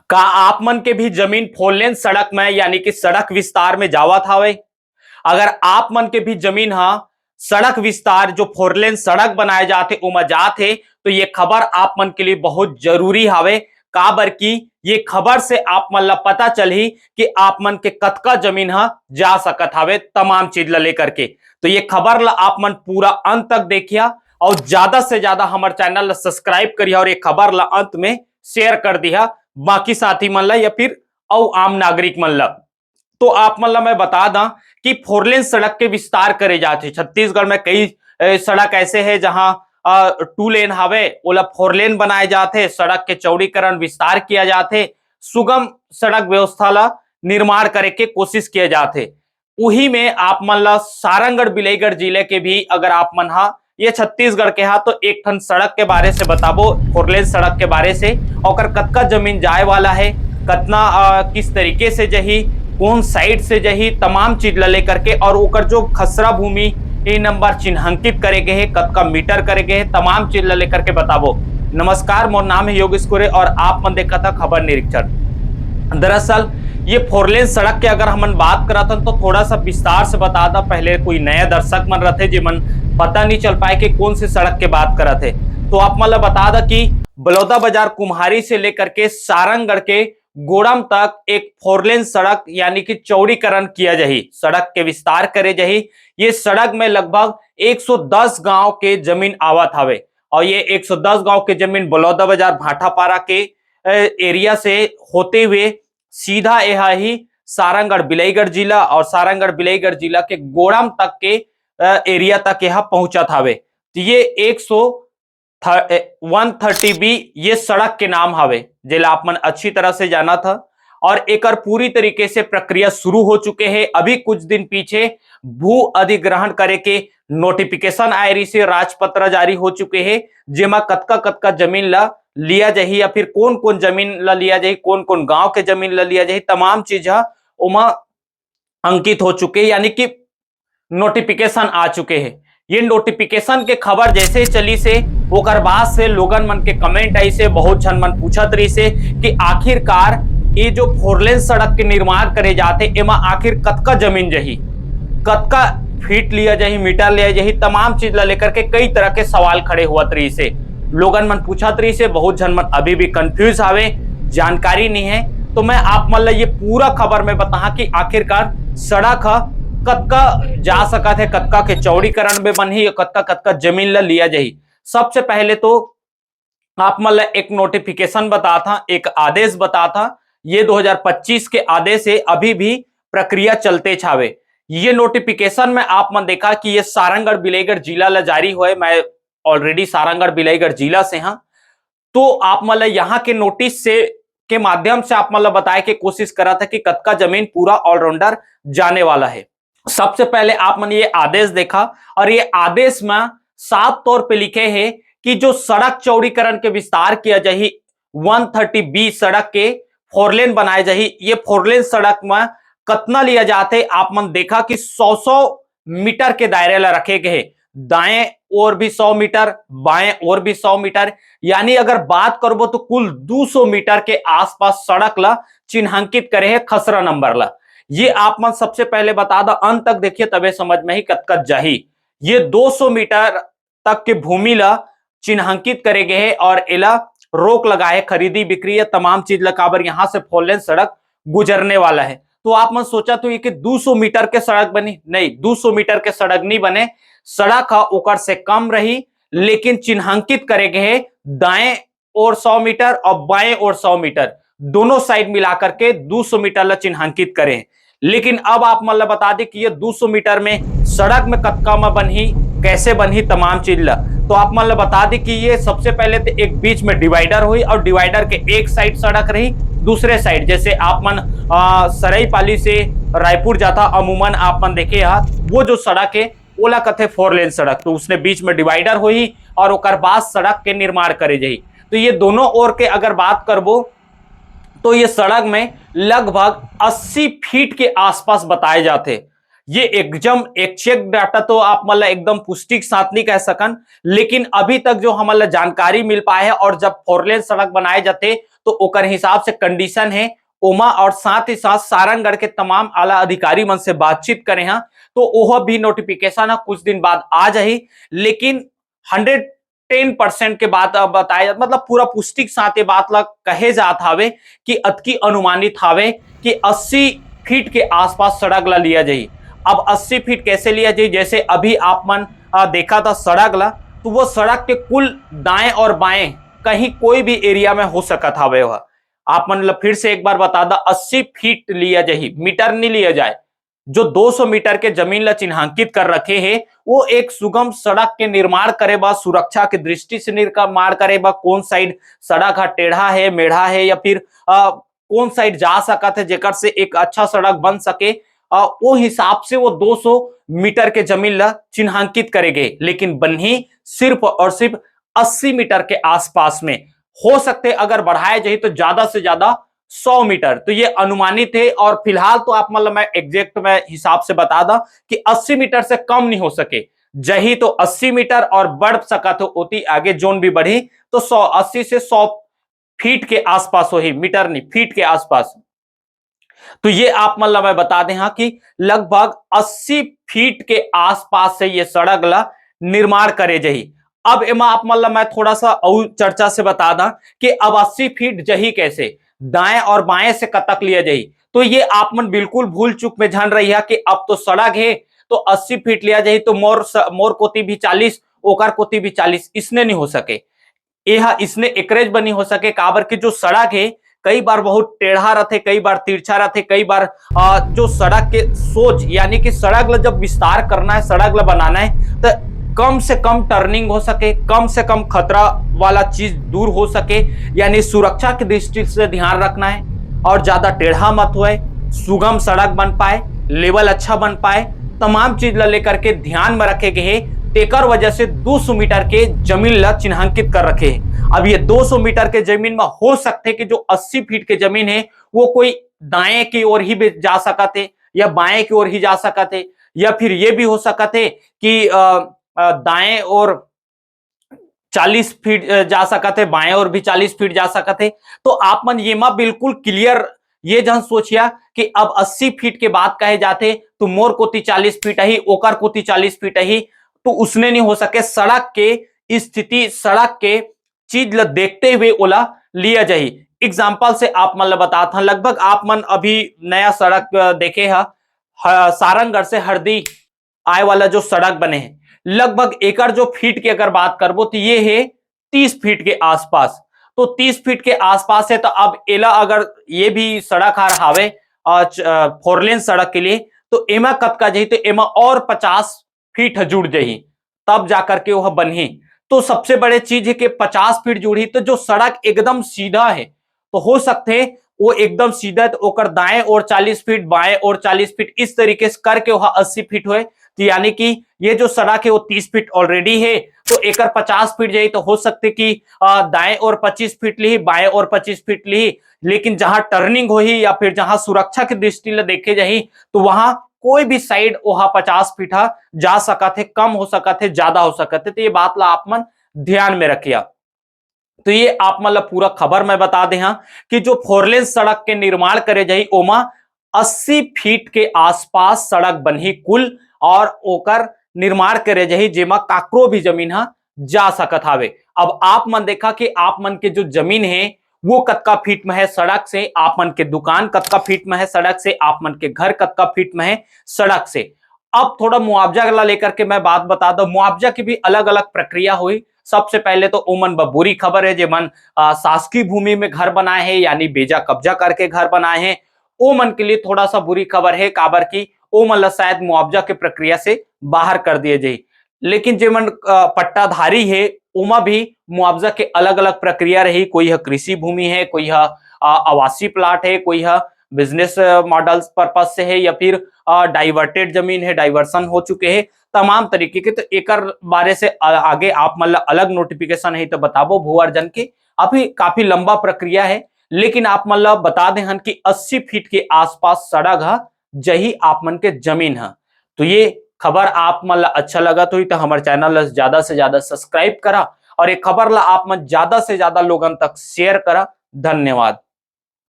का आप मन के भी जमीन फोर लेन सड़क में यानी कि सड़क विस्तार में जावत हावे। अगर आप मन के भी जमीन हा सड़क विस्तार जो फोर लेन सड़क बनाए जाते उमा जाते तो ये खबर आप मन के लिए बहुत जरूरी हावे। का बर की ये खबर से आप मन ला पता चलही कि आप मन के कतका जमीन हा जा सकत हावे तमाम चीज ला लेकर के। तो ये खबर ला आप मन पूरा अंत तक देखिया और ज्यादा से ज्यादा हमारे चैनल ला सब्सक्राइब करिया और ये खबर ला अंत में शेयर कर दिया बाकी साथी मन ला या फिर और आम नागरिक मन ला। तो आप मन ला मैं बता दा कि फोरलेन सड़क के विस्तार करे जाते छत्तीसगढ़ में कई सड़क ऐसे है जहां टू लेन हावे ओला फोर लेन बनाए जाते, सड़क के चौड़ीकरण विस्तार किया जाते, सुगम सड़क व्यवस्था ला निर्माण करे के कोशिश किए जाते। उही में आप मन ला सारंगढ़ बिलाईगढ़ जिले के भी अगर आप मन हा ये छत्तीसगढ़ के हा तो एक ठन सड़क के बारे से बताबो फोरलेन सड़क के बारे से और कतका जमीन जाए वाला है, कतना किस तरीके से जही, कौन साइड से जही, तमाम चीज ला लेकर के और ओकर जो खसरा भूमि ए नंबर चिन्हांकित करे गए है, कतका मीटर करे गए है, तमाम चीज ला लेकर के बताबो। नमस्कार, मोर नाम है योगेश कुरे और आप मन देखा था खबर निरीक्षण। दरअसल ये फोरलेन सड़क के अगर हम बात करत हन तो थोड़ा सा विस्तार से बता दा, पहले कोई नया दर्शक मन रहते जे मन पता नहीं चल पाए कि कौन सी सड़क के बात करत है। तो आप मन ला बता दा कि बलौदा बाजार कुम्हारी से लेकर के सारंगढ़ के गोड़म तक एक फोरलेन सड़क यानी कि चौड़ीकरण किया जाही, सड़क के विस्तार करे जाही। ये सड़क में लगभग 110 गांव के जमीन आवत हवे और ये 110 गांव के जमीन बलौदा बाजार भाटापारा के एरिया से होते हुए सीधा यह ही सारंगढ़ बिलाईगढ़ जिला और सारंगढ़ बिलाईगढ़ जिला के गोड़म तक के एरिया तक यह पहुंचत हवे। तो ये 130B ये सड़क के नाम हवे जेला आप मन अच्छी तरह से जाना था और एकर पूरी तरीके से प्रक्रिया शुरू हो चुके हैं। अभी कुछ दिन पीछे भू अधिग्रहण करे के नोटिफिकेशन आए रही से राजपत्र जारी हो चुके हैं जेमा कतका कतका जमीन ला लिया जाही या फिर कौन कौन जमीन ला लिया जाही, कौन कौन गांव के जमीन ला लिया जाही, तमाम चीज ओमा अंकित हो चुके यानी कि नोटिफिकेशन आ चुके हैं। ये नोटिफिकेशन के खबर जैसे चली से ओकर बाद से लोगन मन के कमेंट आई से बहुत जन मन पूछत रही से कि आखिरकार ये जो फोरलेन सड़क के निर्माण करे जाते एमा आखिर कतका जमीन जही, कतका फीट लिया जाही, मीटर लिया जाही, तमाम चीज ला लेकर के कई तरह के सवाल खड़े हुआ रही से लोगन मन पूछत रही से बहुत जन मन अभी भी कंफ्यूज आवे, जानकारी नहीं है। तो मैं आप मन ला ये पूरा खबर में बता कि आखिरकार सड़क कतका जा सकत है, कतका के चौड़ीकरण में बनही, कतका कतका जमीन ला लिया जाही। सबसे पहले तो आप मन ला एक नोटिफिकेशन बता था, एक आदेश बता था, ये 2025 के आदेश है, अभी भी प्रक्रिया चलते छावे। ये नोटिफिकेशन में आप मन देखा कि ये सारंगढ़ बिलाईगढ़ जिला ला जारी हुए, मैं ऑलरेडी सारंगढ़ बिलाईगढ़ जिला से हाँ। तो आप मन ला यहाँ के नोटिस से के माध्यम से आप मन ला बताए के कोशिश करा था कि कतका जमीन पूरा ऑलराउंडर जाने वाला है। सबसे पहले आप मन ये आदेश देखा और ये आदेश में साफ तौर पे लिखे हैं कि जो सड़क चौड़ीकरण के विस्तार किया जाही 130B सड़क के फोरलेन बनाए जाही। ये फोरलेन सड़क में कतना लिया जाते आप मन देखा कि 100 मीटर के दायरे ला रखे गए, दाएं और भी 100 मीटर, बाएं और भी 100 मीटर, यानी अगर बात करबो तो कुल 200 मीटर के आसपास सड़क ला चिन्हांकित करे है खसरा नंबर ला। ये आप मन सबसे पहले बता दो, अंत तक देखिए तबे समझ में ही कतकत जाही। ये 200 मीटर तक के भूमि ला चिन्हांकित करे गए है और एला रोक लगाए खरीदी बिक्री या तमाम चीज ला काबर यहाँ से फोरलेन सड़क गुजरने वाला है। तो आप मन सोचा तो ये कि 200 मीटर के सड़क बनी, नहीं 200 मीटर के सड़क नहीं बने, सड़क ओकर से कम रही लेकिन चिन्हांकित करे गए दाएं और 100 मीटर और बाएं और 100 मीटर दोनों साइड मिलाकर के 200 मीटर ला चिन्हांकित करें। लेकिन अब आप मन ला बता दें कि ये 200 मीटर में सड़क में कतका में बनही, कैसे बनही, तमाम चीज ला। तो आप मन ला बता दें कि ये सबसे पहले तो एक बीच में डिवाइडर हुई और डिवाइडर के एक साइड सड़क रही, दूसरे साइड जैसे आप मन सराईपाली से रायपुर जाता अमूमन आप मन देखे वो जो सड़क है ओला कथे फोरलेन सड़क, तो उसने बीच में डिवाइडर हुई और ओकर बाद सड़क के निर्माण करे जाही। तो ये दोनों ओर के अगर बात करबो तो ये सड़क में लगभग 80 फीट के आसपास बताए जाते। ये एकदम एक्चुअल डाटा तो आप मतलब एकदम पुष्टि के साथ नहीं कह सकन, लेकिन अभी तक जो हमारा जानकारी मिल पाए है और जब फोरलेन सड़क बनाए जाते तो ओकर हिसाब से कंडीशन है ओमा और साथ ही साथ सारंगगढ़ के तमाम आला अधिकारी मन से बातचीत करे हैं तो वह भी नोटिफिकेशन है कुछ दिन बाद आ जाही। लेकिन 110% के बात बताया मतलब पूरा पुष्टि के साथ ये बात ला कहे जात हावे कि अतकी अनुमानित हावे कि 80 फीट के आसपास सड़क ला लिया जाही। अब 80 फीट कैसे लिया जाही, जैसे अभी आप मन देखा था सड़क ला, तो वो सड़क के कुल दाएं और बाएं कहीं कोई भी एरिया में हो सकत हावे। वह आप मन फिर से एक बार बता दा 80 फीट लिया जाही, मीटर नहीं लिया जाए। जो 200 मीटर के जमीन ला चिन्हांकित कर रखे हैं वो एक सुगम सड़क के निर्माण करे बा, सुरक्षा के दृष्टि से निर्माण करे बा, कौन साइड सड़क हा टेढ़ा है मेढ़ा है या फिर कौन साइड जा सकत है जेकर से एक अच्छा सड़क बन सके, वो हिसाब से वो 200 मीटर के जमीन ला चिन्हांकित करेंगे। लेकिन बन्ही सिर्फ और सिर्फ 80 मीटर के आसपास में हो सकते, अगर बढ़ाया जाए तो ज्यादा से ज्यादा 100 मीटर। तो ये अनुमानित है और फिलहाल तो आप मतलब मैं एग्जैक्ट मैं हिसाब से बता दा कि 80 मीटर से कम नहीं हो सके। जही तो 80 मीटर और बढ़ सका तो होती आगे जोन भी बढ़ी तो 180 से 100 फीट के आसपास हो ही, मीटर नहीं फीट के आसपास। तो ये आप मतलब मैं बता दें हाँ कि लगभग 80 फीट के आसपास से ये सड़क ला निर्माण करे जही। अब एमा आप मतलब मैं थोड़ा सा और चर्चा से बता दा कि अब 80 फीट जही कैसे, दाएं और बाएं से कतक लिया जाही। तो ये आप मन बिल्कुल भूल चूक में जान रही है कि अब तो सड़क है तो 80 फीट लिया जाही तो मोर कोती भी 40 ओकर कोती भी 40, इसने नहीं हो सके। यह इसने एकरेज बनी हो सके काबर की जो सड़क है कई बार बहुत टेढ़ा रहते, कई बार तिरछा रहते, कई बार जो सड़क के सोच यानी कि सड़क ला जब विस्तार करना है, सड़क ला बनाना है तो कम से कम टर्निंग हो सके, कम से कम खतरा वाला चीज दूर हो सके, यानी सुरक्षा की दृष्टि से ध्यान रखना है और ज्यादा टेढ़ा मत हुए, सुगम सड़क बन पाए, लेवल अच्छा बन पाए, तमाम चीज ला लेकर के ध्यान में रखे गए। तेकर वजह से 200 मीटर के जमीन ला चिन्हांकित कर रखे हैं। अब ये 200 मीटर के जमीन में हो सकते कि जो 80 फीट के जमीन है वो कोई दाएं की ओर ही जा सकते या बाएं की ओर ही जा सकते, या फिर ये भी हो सकते कि दाएं और 40 फीट जा सकते, बाएं और भी 40 फीट जा सकते। तो आप मन ये मा बिल्कुल क्लियर ये जन सोचिया कि अब 80 फीट के बाद कहे जाते तो मोर कोती 40 फीट ही, ओकर कोती 40 फीट ही, तो उसने नहीं हो सके। सड़क के स्थिति, सड़क के चीज ला देखते हुए ओला लिया जाही। एग्जाम्पल से आप मन ला बताता, लगभग आप मन अभी नया सड़क देखे है, सारंगगढ़ से हरदी आए वाला जो सड़क बने हैं, लगभग एकड़ जो फीट की अगर बात करबो तो ये है 30 फीट के आसपास। तो 30 फीट के आसपास है तो अब एला अगर ये भी सड़क हावे 4 लेन सड़क के लिए तो एमा कतका जही, तो एमा और 50 फीट जुड़ जही तब जाकर के वह बनी। तो सबसे बड़े चीज है कि 50 फीट जुड़ी तो जो सड़क एकदम सीधा है तो हो सकते वो एकदम सीधा तो ओकर दाएं और 40 फीट बाएं और 40 फीट इस तरीके से करके वह 80 फीट हुए। तो यानी कि ये जो सड़क है वो 30 फीट ऑलरेडी है तो एकर 50 फीट जाए तो हो सकते कि दाएं और 25 फीट ली, बाएं और 25 फीट ली। लेकिन जहां टर्निंग हो ही या फिर जहां सुरक्षा की दृष्टि से देखे जाही तो वहां कोई भी साइड वहां 50 फीट जा सकत है, कम हो सकत है, ज्यादा हो सकत है। तो ये बात ला आप मन ध्यान में रखिया। तो ये आप मतलब पूरा खबर मैं बता दे हाँ कि जो 4 लेन सड़क के निर्माण करे जाही ओमा 80 फीट के आसपास सड़क बनी कुल और ओकर निर्माण करे जाही जेमा काकरो भी जमीन जा सकत हावे। अब आप मन देखा कि आप मन के जो जमीन है वो कतका फीट में है सड़क से, आप मन के दुकान कतका फीट में है सड़क से, आप मन के घर कतका फीट में है सड़क से। अब थोड़ा मुआवजा ला लेकर के मैं बात बता दूं, मुआवजा की भी अलग अलग प्रक्रिया हुई। सबसे पहले तो ओमन बुरी खबर है जे मन शासकीय भूमि में घर बनाए हैं यानी बेजा कब्जा करके घर बनाए हैं, ओ मन के लिए थोड़ा सा बुरी खबर है काबर की ओ मन ला शायद मुआवजा के प्रक्रिया से बाहर कर दिए जाए। लेकिन जे मन पट्टाधारी है ओमा भी मुआवजा के अलग अलग प्रक्रिया रही, कोई है कृषि भूमि है, कोई है आवासीय प्लाट है, कोई है बिजनेस मॉडल पर्पज से है या फिर डाइवर्टेड जमीन है, डाइवर्सन हो चुके हैं तमाम तरीके के। तो एकर बारे से आगे आप मतलब अलग नोटिफिकेशन है तो बताबो भू अर्जन के, अभी काफी लंबा प्रक्रिया है। लेकिन आप मतलब बता दें हन कि 80 फीट के आसपास सड़क है जही आप मन के जमीन है। तो ये खबर आप मतलब अच्छा लगा तो हमारे चैनल ज्यादा से ज्यादा सब्सक्राइब करा और ये खबर ला आप मन ज्यादा से ज्यादा लोगन तक शेयर करा। धन्यवाद।